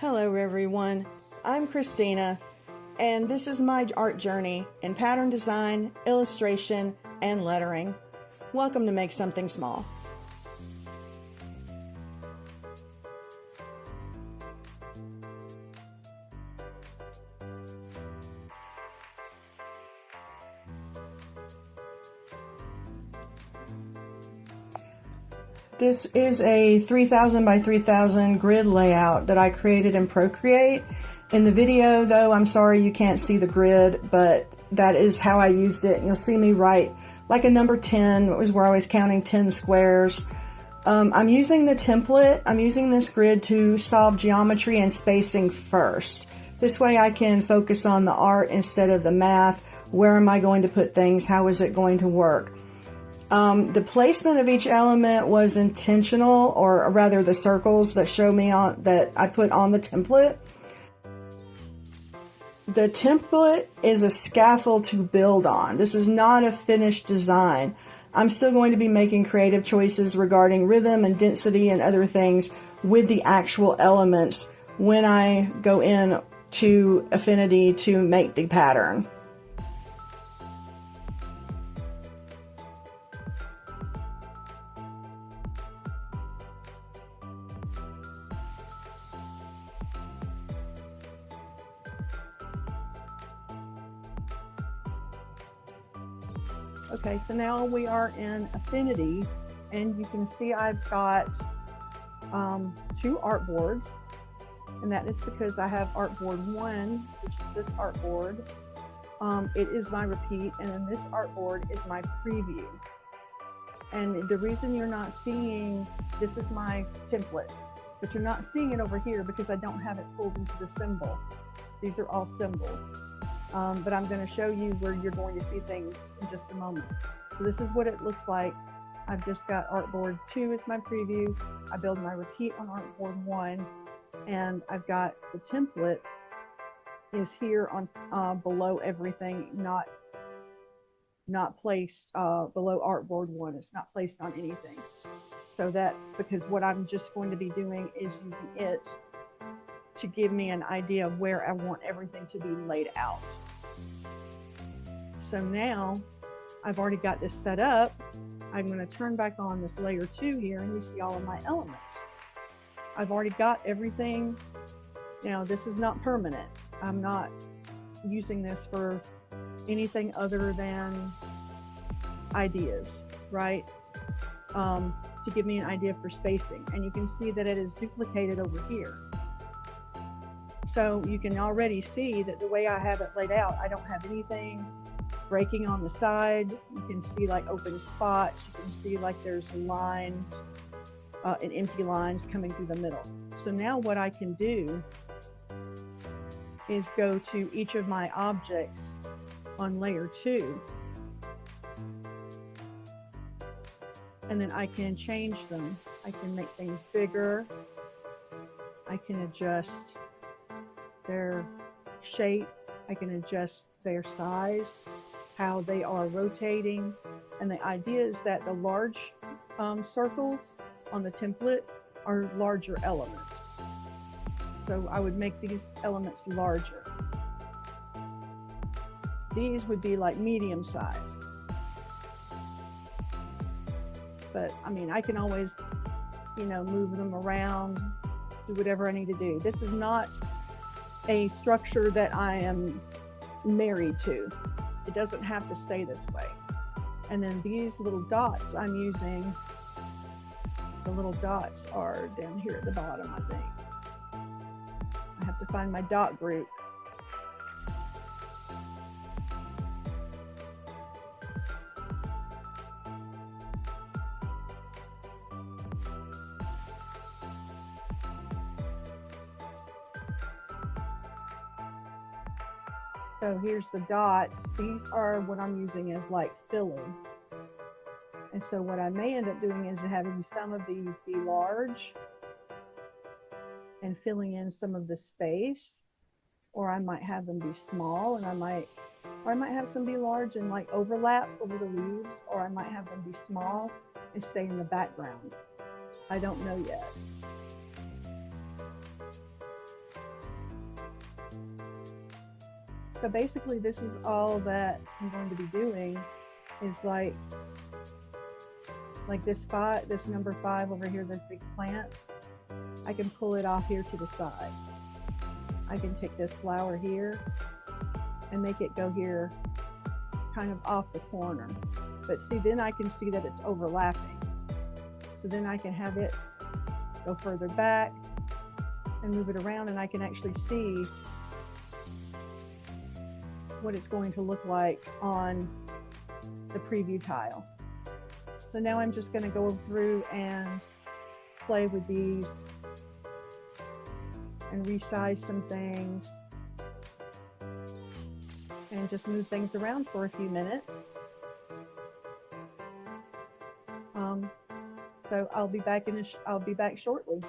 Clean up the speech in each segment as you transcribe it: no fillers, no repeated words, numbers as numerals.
Hello everyone, I'm Christina, and this is my art journey in pattern design, illustration, and lettering. Welcome to Make Something Small. This is a 3000 by 3000 grid layout that I created in Procreate. In the video, though, I'm sorry you can't see the grid, but that is how I used it. And you'll see me write like a number 10. It was where I was counting 10 squares. I'm using the template. I'm using this grid to solve geometry and spacing first. This way I can focus on the art instead of the math. Where am I going to put things? How is it going to work? The placement of each element was intentional, or rather the circles that show me on that I put on the template. The template is a scaffold to build on. This is not a finished design. I'm still going to be making creative choices regarding rhythm and density and other things with the actual elements when I go in to Affinity to make the pattern. Okay, so now we are in Affinity, and you can see I've got 2 artboards, and that is because I have artboard 1, which is this artboard. It is my repeat, and then this artboard is my preview. And the reason you're not seeing, this is my template, but you're not seeing it over here because I don't have it pulled into the symbol. These are all symbols. But I'm going to show you where you're going to see things in just a moment. So this is what it looks like. I've just got artboard 2 as my preview. I build my repeat on artboard 1, and I've got the template is here on below everything, not placed below artboard 1. It's not placed on anything. So that, because what I'm just going to be doing is using it to give me an idea of where I want everything to be laid out. So now I've already got this set up. I'm going to turn back on this layer 2 here, and you see all of my elements. I've already got everything. Now this is not permanent. I'm not using this for anything other than ideas, right? To give me an idea for spacing. And you can see that it is duplicated over here. So you can already see that the way I have it laid out, I don't have anything breaking on the side. You can see like open spots. You can see like there's lines and empty lines coming through the middle. So now what I can do is go to each of my objects on layer 2, and then I can change them. I can make things bigger. I can adjust their shape. I can adjust their size, how they are rotating. And the idea is that the large circles on the template are larger elements. So I would make these elements larger. These would be like medium size. But I mean, I can always, move them around, do whatever I need to do. This is not a structure that I am married to. It doesn't have to stay this way. And then these little dots I'm using, the little dots are down here at the bottom, I think. I have to find my dot group. So here's the dots. These are what I'm using as like filling. And so what I may end up doing is having some of these be large and filling in some of the space, or I might have them be small, and I might have some be large and like overlap over the leaves, or I might have them be small and stay in the background. I don't know yet. So basically this is all that I'm going to be doing, is like this number 5 over here, this big plant, I can pull it off here to the side. I can take this flower here and make it go here kind of off the corner. But see, then I can see that it's overlapping. So then I can have it go further back and move it around, and I can actually see what it's going to look like on the preview tile. So now I'm just going to go through and play with these and resize some things and just move things around for a few minutes. So I'll be back shortly.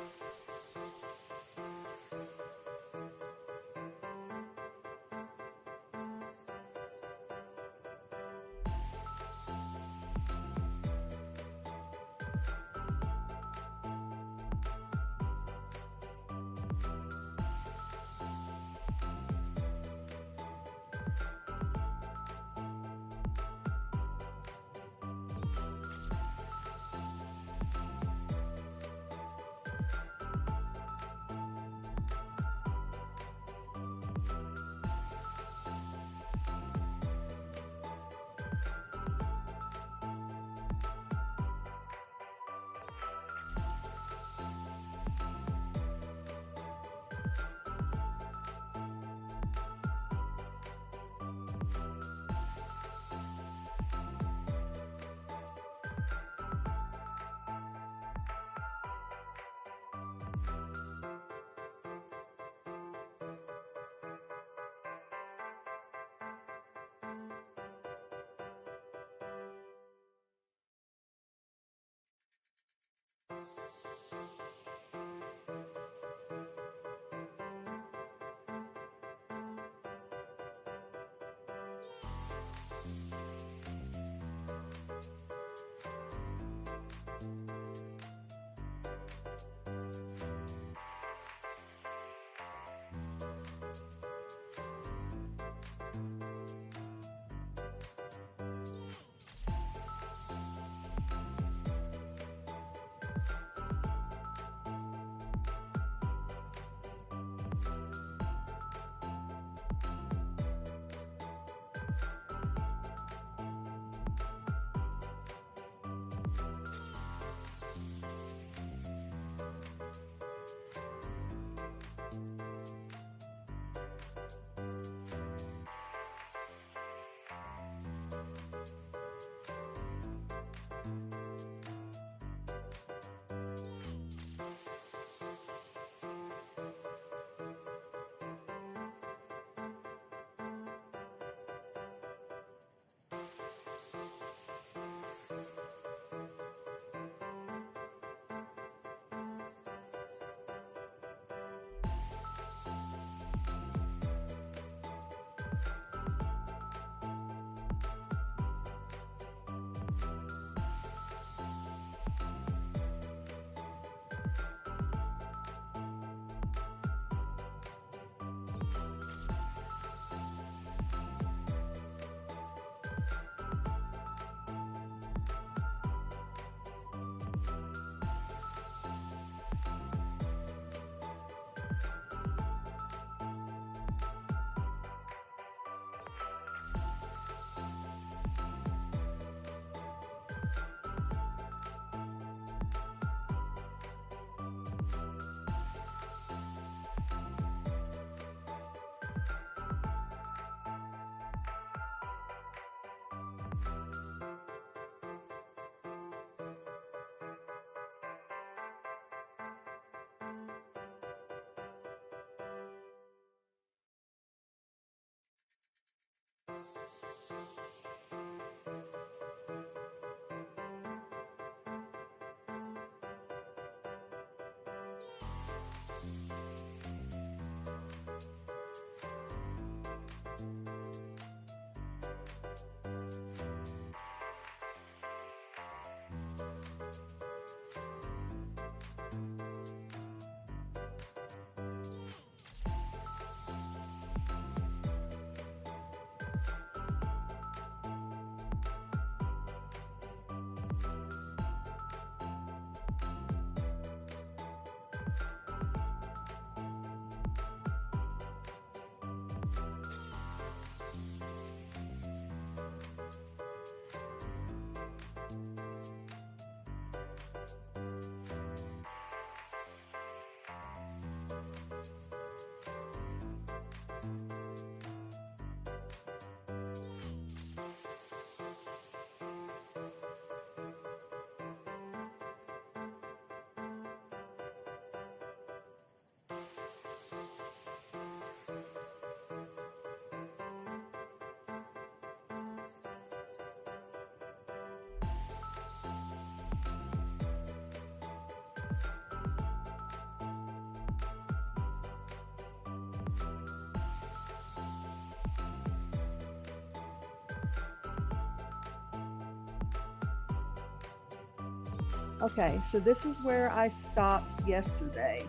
Okay, so this is where I stopped yesterday.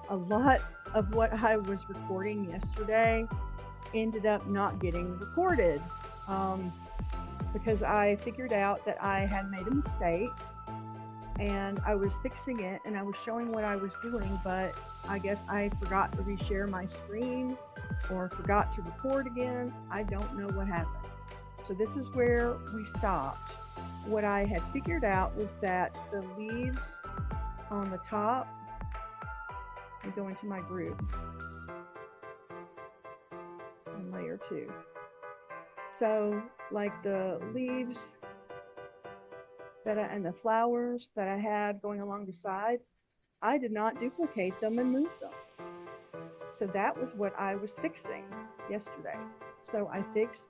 A lot of what I was recording yesterday ended up not getting recorded because I figured out that I had made a mistake and I was fixing it and I was showing what I was doing, but I guess I forgot to reshare my screen or forgot to record again. I don't know what happened. So this is where we stopped. What I had figured out was that the leaves on the top, I go into my group and layer 2. So like the leaves and the flowers that I had going along the side, I did not duplicate them and move them. So that was what I was fixing yesterday. So I fixed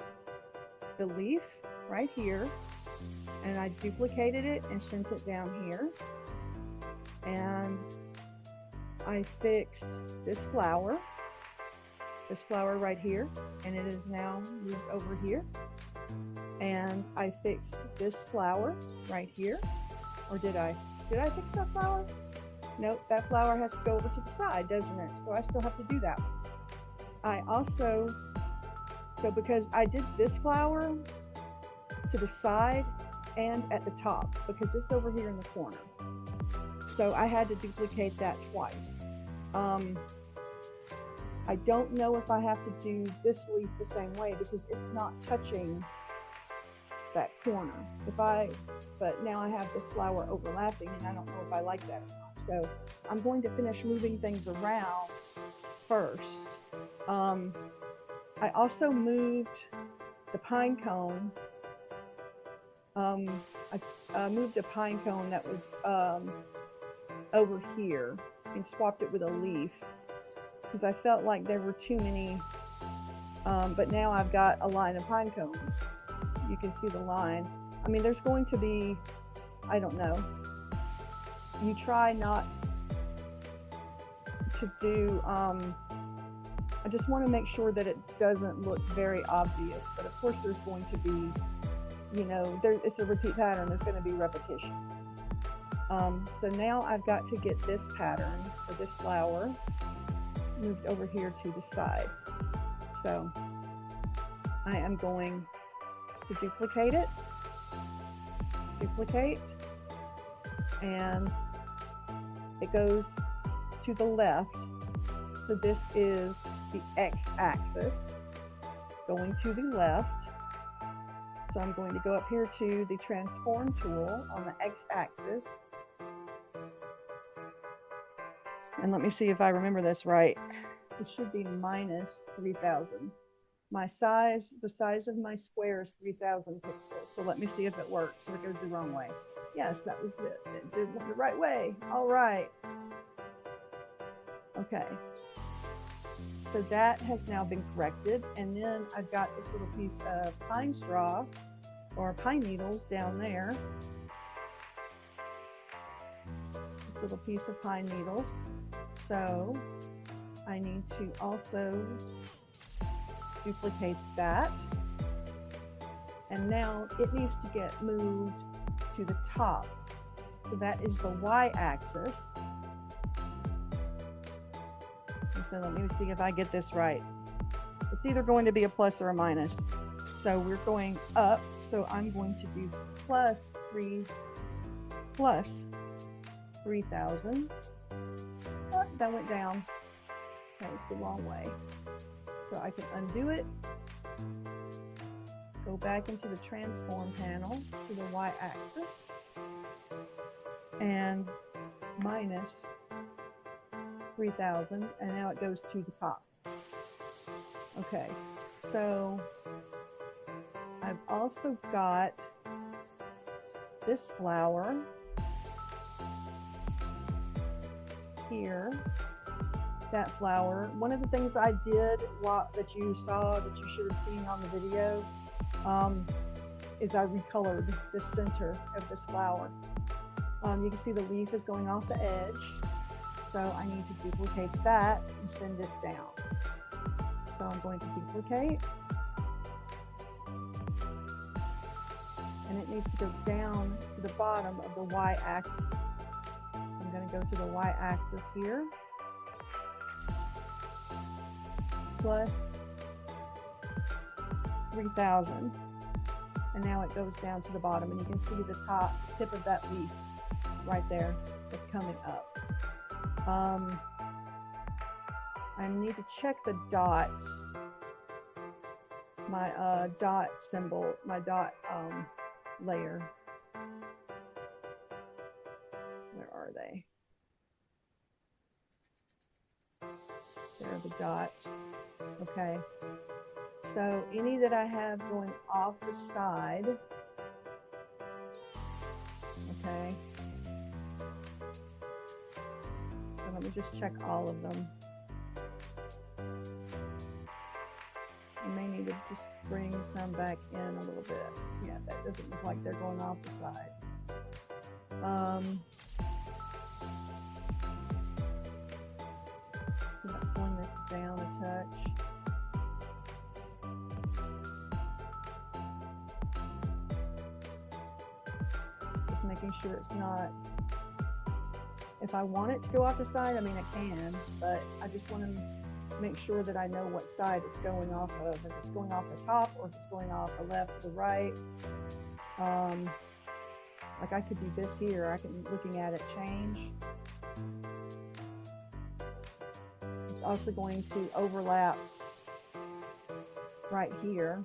the leaf right here and I duplicated it and sent it down here. And I fixed this flower right here, and it is now moved over here. And I fixed this flower right here. Or did I fix that flower? Nope, that flower has to go over to the side, doesn't it? So I still have to do that one. I also, so because I did this flower to the side and at the top, because it's over here in the corner. So I had to duplicate that twice. I don't know if I have to do this leaf the same way because it's not touching that corner. But now I have this flower overlapping and I don't know if I like that or not. So I'm going to finish moving things around first. I also moved the pine cone. I moved a pine cone that was over here and swapped it with a leaf because I felt like there were too many, but now I've got a line of pine cones. You can see the line. I mean, there's going to be, I don't know, you try not to do, I just want to make sure that it doesn't look very obvious, but of course there's going to be, you know, it's a repeat pattern, there's going to be repetition. So now I've got to get this pattern for this flower moved over here to the side. So I am going to duplicate it, and it goes to the left. So this is the x-axis going to the left. So I'm going to go up here to the transform tool on the x-axis. And let me see if I remember this right. It should be minus 3000. My size, the size of my square is 3000 pixels. So let me see if it works or it goes the wrong way. Yes, that was it. It did it the right way. All right. Okay. So that has now been corrected. And then I've got this little piece of pine straw or pine needles down there. This little piece of pine needles. So I need to also duplicate that. And now it needs to get moved to the top. So that is the y-axis. So let me see if I get this right. It's either going to be a plus or a minus. So we're going up. So I'm going to do plus 3000. Oh, that went down. That was the wrong way. So I can undo it. Go back into the transform panel to the y-axis and minus 3000, and now it goes to the top. Okay, so I've also got this flower here. That flower. One of the things I did that you saw, that you should have seen on the video, is I recolored the center of this flower. You can see the leaf is going off the edge, so I need to duplicate that and send it down. So I'm going to duplicate, and it needs to go down to the bottom of the y-axis going to go to the y-axis here, plus 3,000. And now it goes down to the bottom, and you can see the tip of that leaf right there that's coming up. I need to check the dots, my dot symbol, my dot layer. Where are they? There are the dots. Okay. So any that I have going off the side, okay. So let me just check all of them. I may need to just bring some back in a little bit. Yeah, that doesn't look like they're going off the side. I'm pulling this down a touch. Just making sure it's not, if I want it to go off the side, I mean I can, but I just want to make sure that I know what side it's going off of, if it's going off the top or if it's going off the left or the right. Like I could do this here, I can, looking at it, change. It's also going to overlap right here.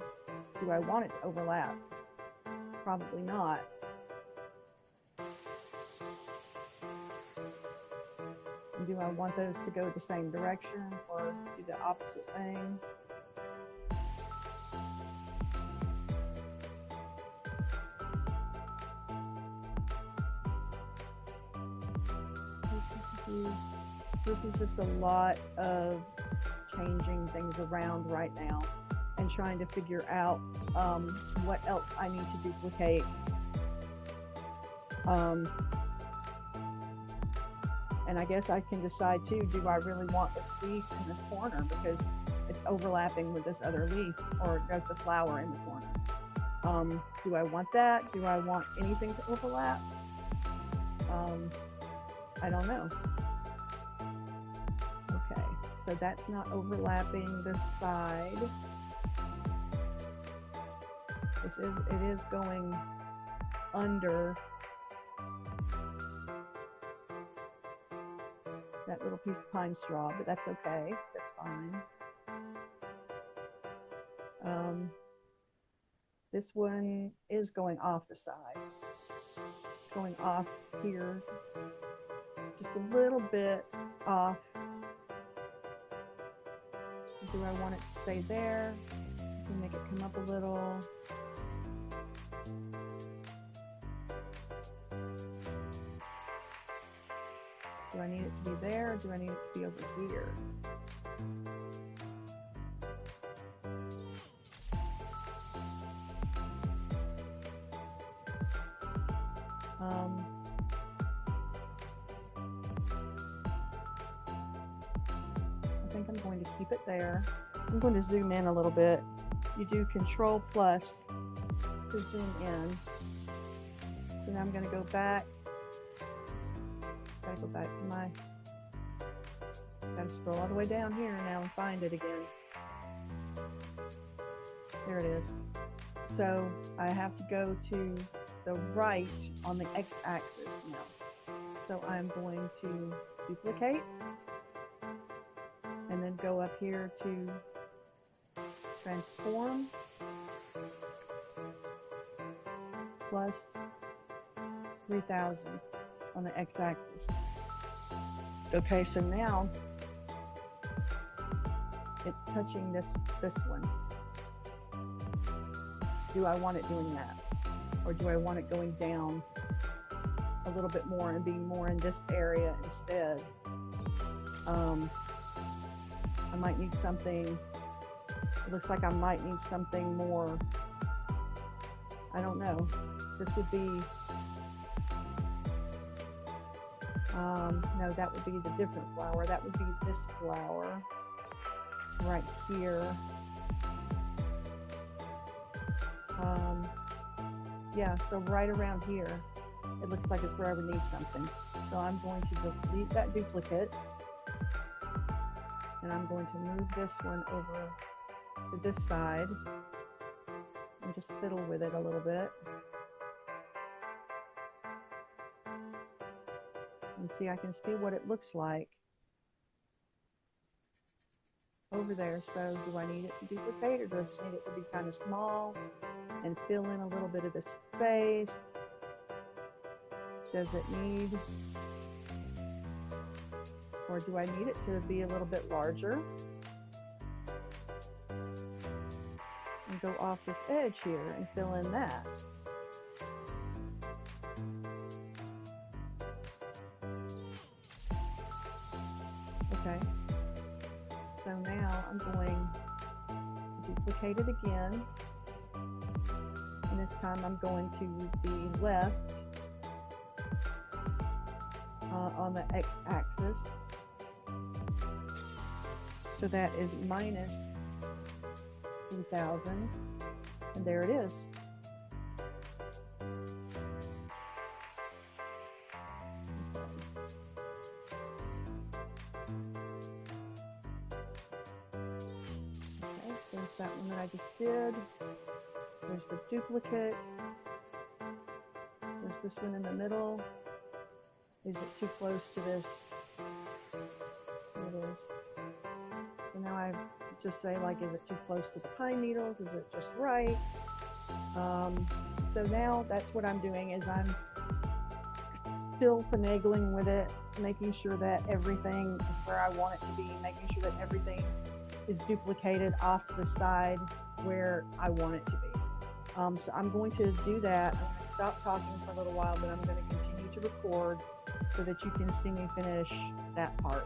Do I want it to overlap? Probably not. And do I want those to go the same direction or do the opposite thing? This is just a lot of changing things around right now and trying to figure out what else I need to duplicate. And I guess I can decide too, do I really want this leaf in this corner because it's overlapping with this other leaf, or does the flower in the corner? Do I want that? Do I want anything to overlap? I don't know. Okay, so that's not overlapping this side. It is going under that little piece of pine straw, but that's okay. That's fine. This one is going off the side. It's going off here, just a little bit off. Do I want it to stay there? I can make it come up a little. Do I need it to be there, or do I need it to be over here? I think I'm going to keep it there. I'm going to zoom in a little bit. You do Control plus to zoom in. So now I'm going to go back. Gotta go back to my, gotta scroll all the way down here now and find it again. There it is. So I have to go to the right on the x-axis now. So I'm going to duplicate and then go up here to transform plus 3,000 on the x-axis. Okay, so now it's touching this one. Do I want it doing that? Or do I want it going down a little bit more and being more in this area instead? I might need something, it looks like I might need something more, I don't know. This would be, no, that would be the different flower. That would be this flower right here. Yeah, so right around here, it looks like it's where I would need something. So I'm going to delete that duplicate, and I'm going to move this one over to this side and just fiddle with it a little bit. And see, I can see what it looks like over there. So do I need it to duplicate, or do I just need it to be kind of small and fill in a little bit of the space? Does it need, or do I need it to be a little bit larger and go off this edge here and fill in that? Okay, so now I'm going to duplicate it again, and this time I'm going to the left on the x-axis, so that is minus 3,000, and there it is. Okay, there's that one that I just did. There's the duplicate. There's this one in the middle. Is it too close to this? It is. So now I just say, like, is it too close to the pine needles? Is it just right? So now that's what I'm doing, is I'm still finagling with it, making sure that everything is where I want it to be, making sure that everything is duplicated off to the side where I want it to be. So I'm going to do that. I'm going to stop talking for a little while, but I'm going to continue to record so that you can see me finish that part.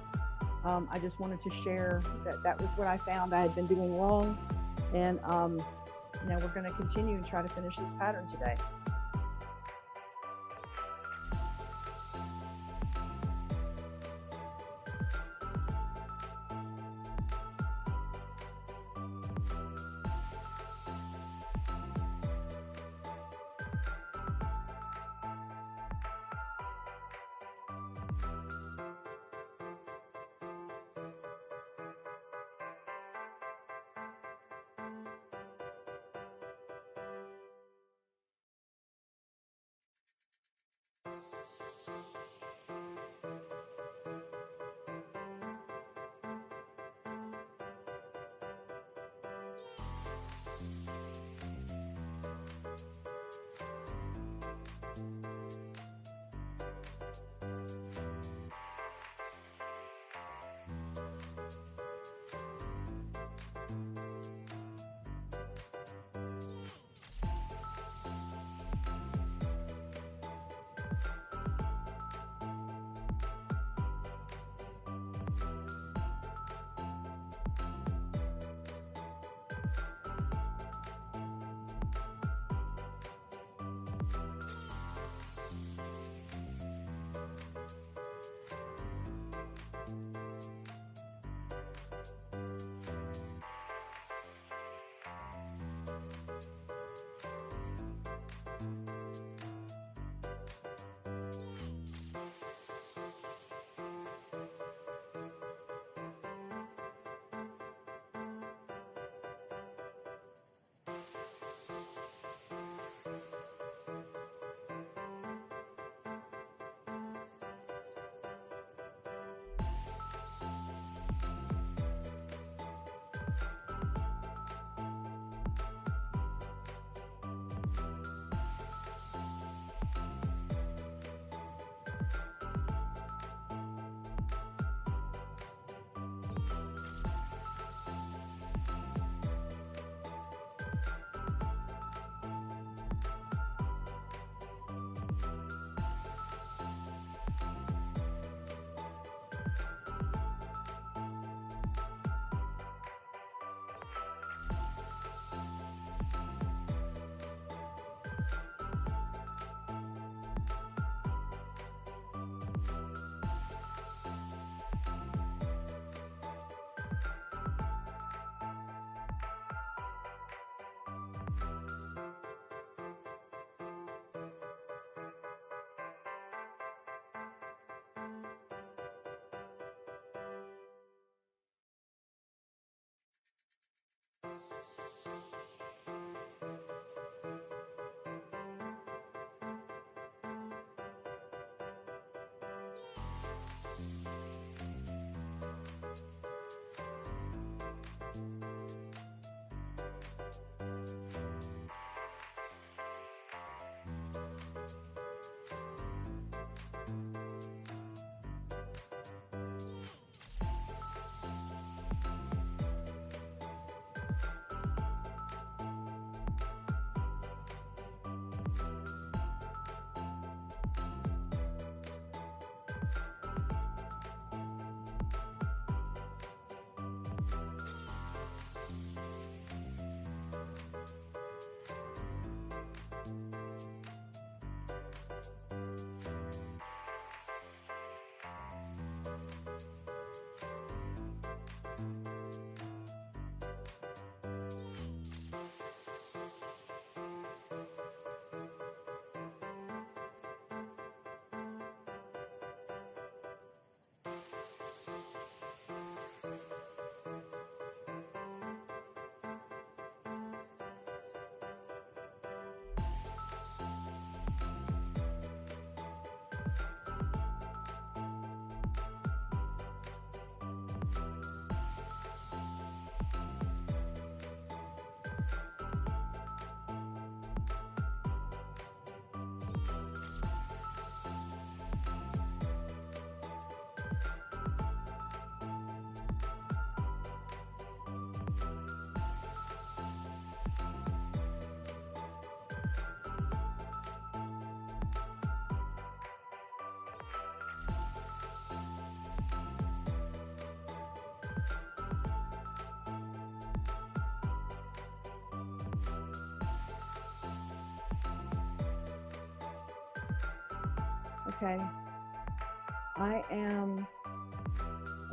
I just wanted to share that that was what I found I had been doing wrong, and now we're going to continue and try to finish this pattern today.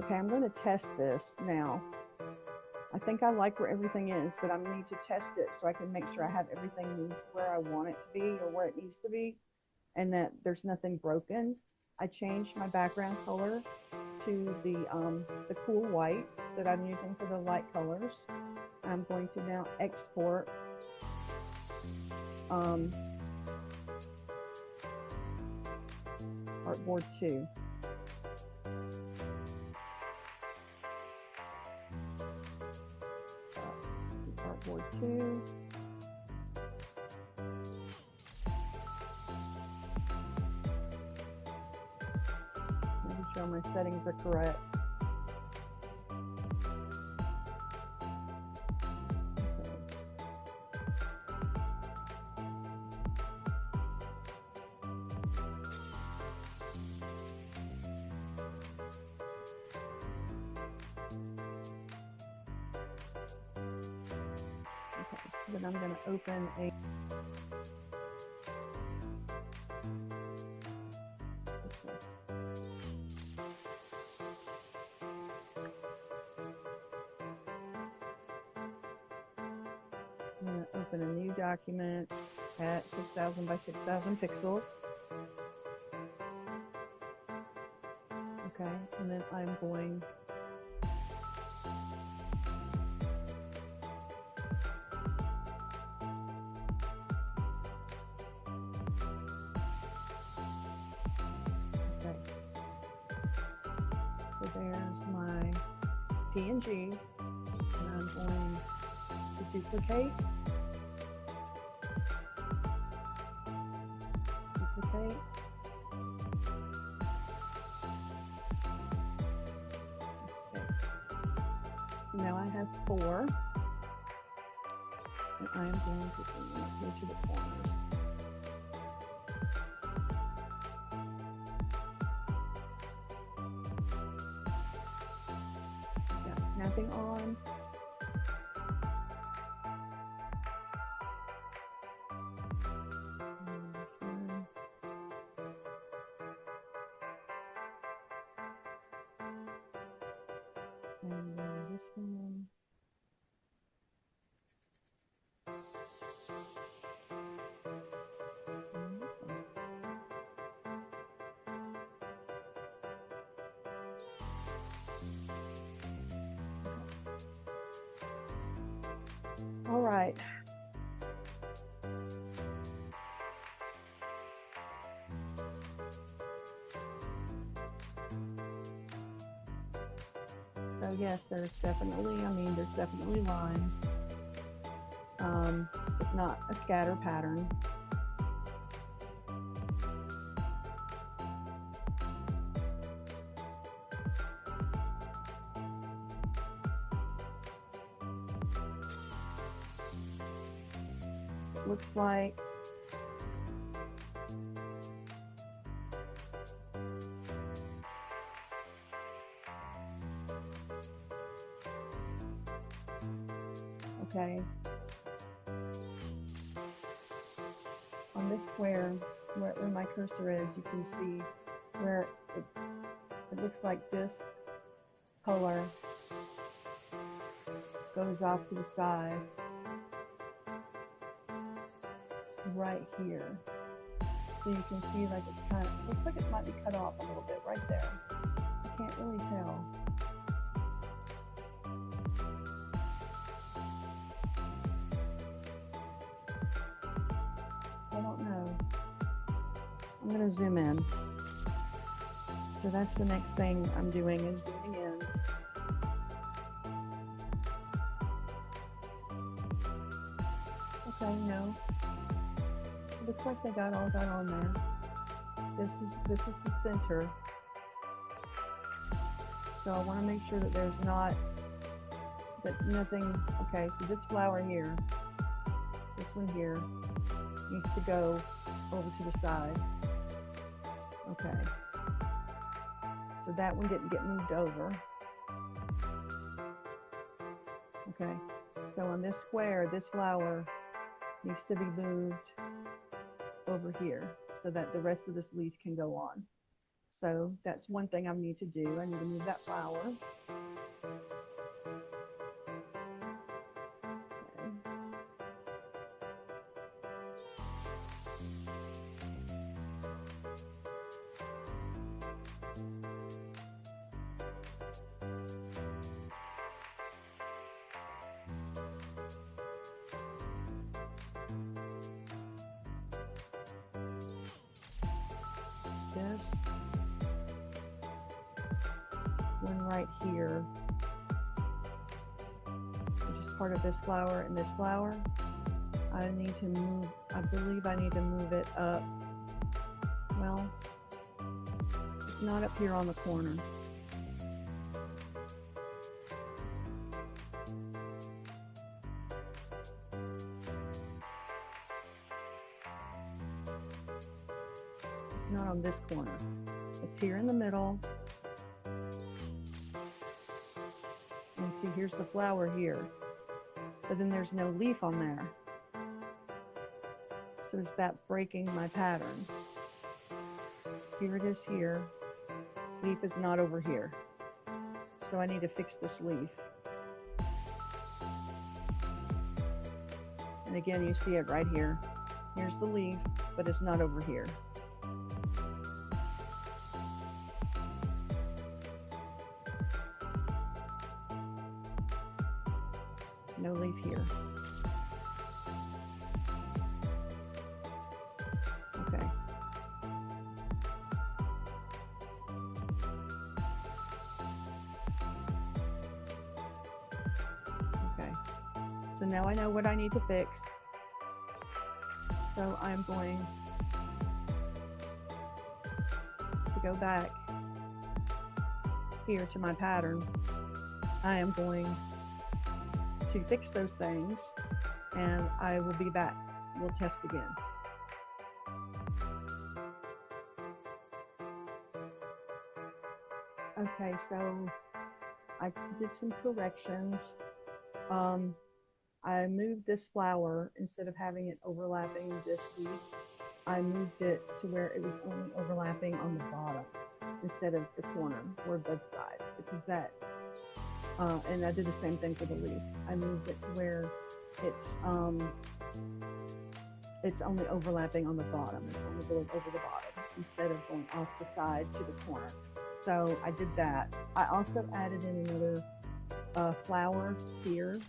Okay, I'm going to test this now. I think I like where everything is, but I need to test it so I can make sure I have everything where I want it to be or where it needs to be, and that there's nothing broken. I changed my background color to the cool white that I'm using for the light colors. I'm going to now export artboard 2. Artboard 2. Making sure my settings are correct. Then I'm going to open a I'm going to open a new document at 6,000 by 6,000 pixels. Okay, and then I'm going so there's my PNG, and I'm going to duplicate, okay. So now I have 4, and I am going to bring them up here to the corners. Snapping on. And then this one. And this one. All right. So yes, there's definitely lines. It's not a scatter pattern. Looks like okay. On this square, where my cursor is, you can see where it looks like this color goes off to the side right here. So you can see like it's kind of, looks like it might be cut off a little bit right there. I can't really tell. I don't know. I'm going to zoom in. So that's the next thing I'm doing, is zooming in. Okay, no. It looks like they got all that on there. This is the center. So I want to make sure that there's nothing. Okay, so this flower here, this one here, needs to go over to the side. Okay. So that one didn't get moved over. Okay. So on this square, this flower needs to be moved over here so that the rest of this leaf can go on. So that's one thing I need to do. I need to move that flower. This one right here, which is part of this flower and this flower, I need to move, I believe I need to move it up. Well, it's not up here on the corner. Not on this corner. It's here in the middle. And see, here's the flower here. But then there's no leaf on there. So that's breaking my pattern. Here it is here. Leaf is not over here. So I need to fix this leaf. And again, you see it right here. Here's the leaf, but it's not over here. No leaf here. Okay. Okay. So now I know what I need to fix. So I'm going to go back here to my pattern. I am going to fix those things, and I will be back. We'll test again. Okay, so I did some corrections. I moved this flower, instead of having it overlapping this leaf, I moved it to where it was only overlapping on the bottom instead of the corner or bud side, because that and I did the same thing for the leaf. I moved it to where it's only overlapping on the bottom. It's only going over the bottom instead of going off the side to the corner. So I did that. I also added in another flower here,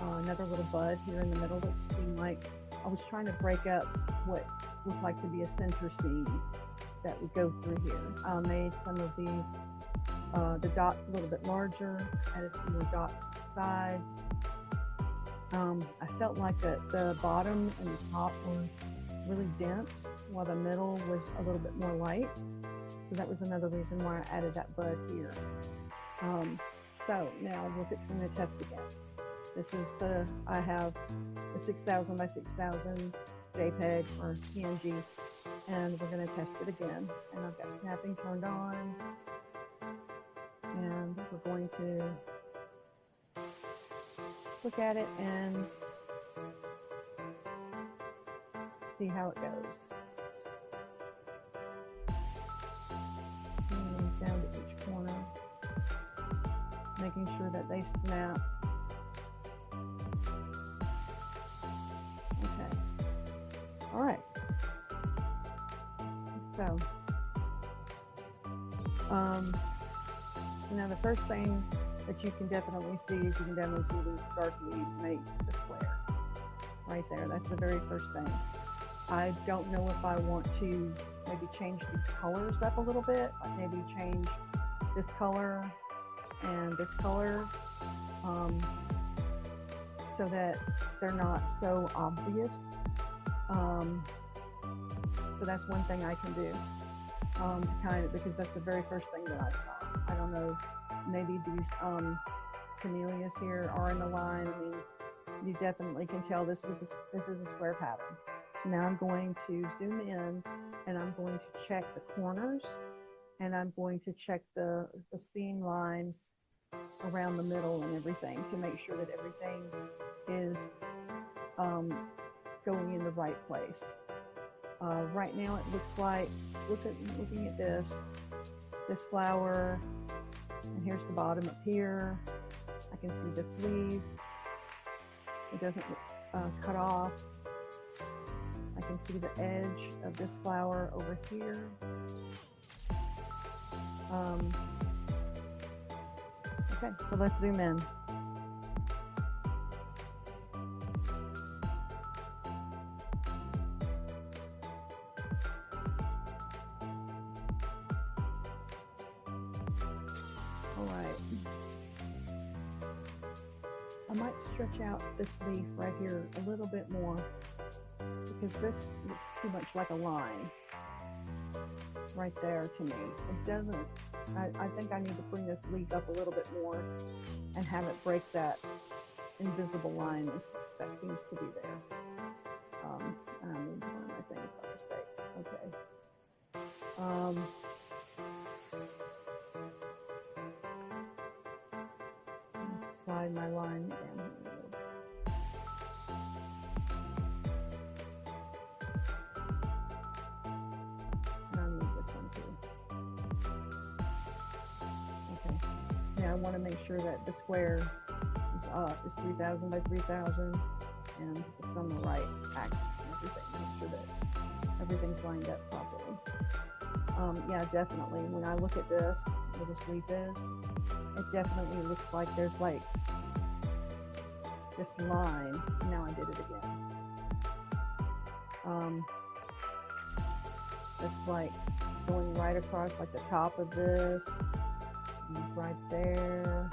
another little bud here in the middle that seemed like I was trying to break up what looked like to be a center seam that would go through here. I made some of these the dots a little bit larger, added some more dots to the sides. I felt like the bottom and the top were really dense, while the middle was a little bit more light. So that was another reason why I added that bud here. So now we're fixing to test again. This is I have the 6000 by 6000 JPEG or PNG, and we're going to test it again. And I've got snapping turned on, and we're going to look at it and see how it goes. Moving down to each corner, making sure that they snap. Okay. All right. So, now the first thing that you can definitely see is you can definitely see these dark leaves make the square right there. That's the very first thing. I don't know if I want to maybe change these colors up a little bit, like maybe change this color and this color, so that they're not so obvious. So that's one thing I can do, to kind of, because that's the very first thing that I saw. I don't know, maybe these camellias here are in the line. I mean, you definitely can tell this is a square pattern. So now I'm going to zoom in, and I'm going to check the corners, and I'm going to check the seam lines around the middle and everything to make sure that everything is going in the right place. Right now it looks like, looking at this flower, and here's the bottom up here. I can see the sleeve. It doesn't cut off. I can see the edge of this flower over here. Okay, so let's zoom in. All right. I might stretch out this leaf right here a little bit more, because this looks too much like a line right there to me. It doesn't, I think I need to bring this leaf up a little bit more and have it break that invisible line that seems to be there. And I moved one of my things by mistake. Okay. Slide my line down here. I want to make sure that the square is 3000 by 3000, and it's on the right axis and everything. Make sure that everything's lined up properly. Yeah, definitely. When I look at this, where this leaf is, it definitely looks like there's like this line. Now I did it again. It's like going right across like the top of this. Right there.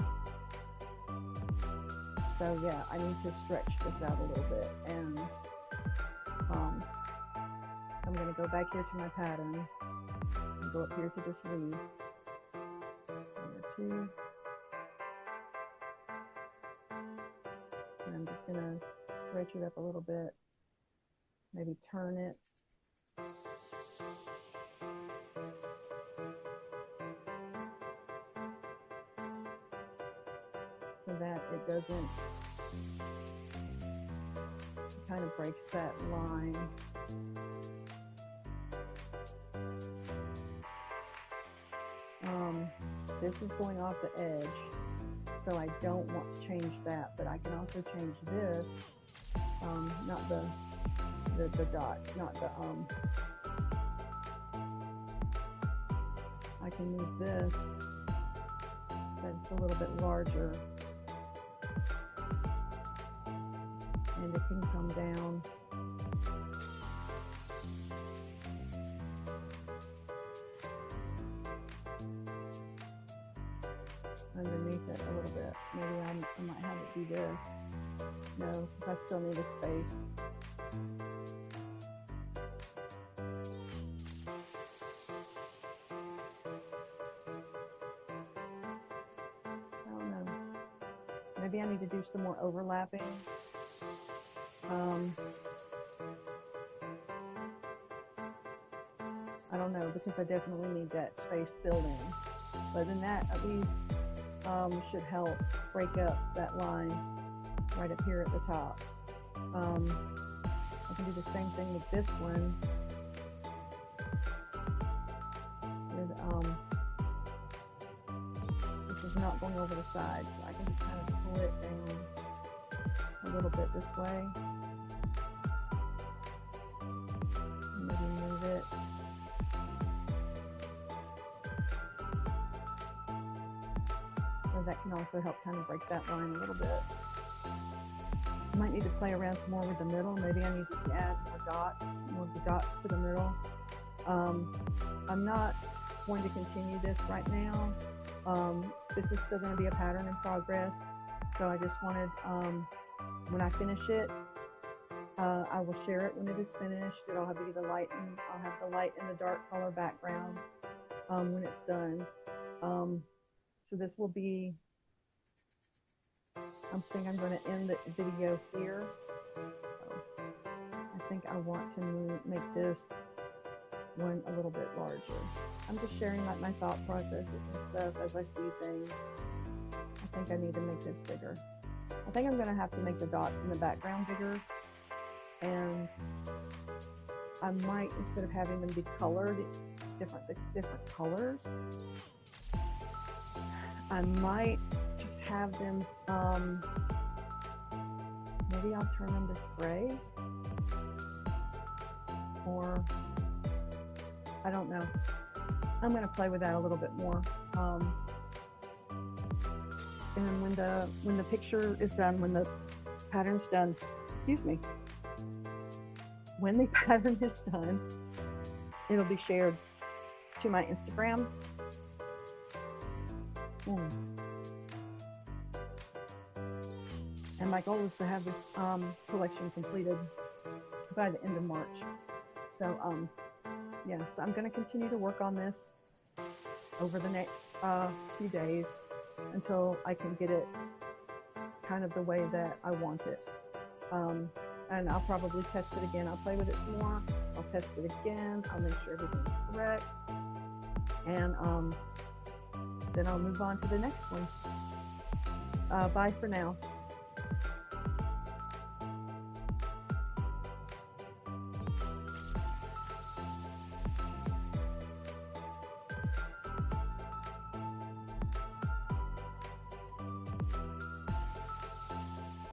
So yeah, I need to stretch this out a little bit, and I'm going to go back here to my pattern and go up here to this leaf. There, two. And I'm just going to stretch it up a little bit, maybe turn it. So that it doesn't, it kind of breaks that line. This is going off the edge, so I don't want to change that, but I can also change this, not the dot, not the, I can move this, that's a little bit larger. And it can come down. underneath it a little bit. Maybe I might have it do this. No, because I still need a space. I don't know. Maybe I need to do some more overlapping. I don't know, because I definitely need that space filled in. But then that at least should help break up that line right up here at the top. I can do the same thing with this one. This is not going over the side, so I can just kind of pull it down a little bit this way. Maybe move it. So that can also help kind of break that line a little bit. I might need to play around some more with the middle. Maybe I need to add more of the dots to the middle. I'm not going to continue this right now. This is still going to be a pattern in progress. So I just wanted, when I finish it, I will share it when it is finished. I'll have the light and I'll have the light and the dark color background when it's done. So this will be, I think I'm going to end the video here. So I think I want to make this one a little bit larger. I'm just sharing like my thought processes and stuff as I see things. I think I need to make this bigger. I think I'm going to have to make the dots in the background bigger, and I might, instead of having them be colored different colors, I might just have them, maybe I'll turn them to gray, or I don't know. I'm going to play with that a little bit more. And then when the picture is done, when the pattern's done, excuse me, when the pattern is done, it'll be shared to my Instagram. And my goal is to have this collection completed by the end of March. So yeah, so I'm going to continue to work on this over the next few days until I can get it kind of the way that I want it. And I'll probably test it again. I'll play with it some more. I'll test it again. I'll make sure everything's correct. And then I'll move on to the next one. Bye for now.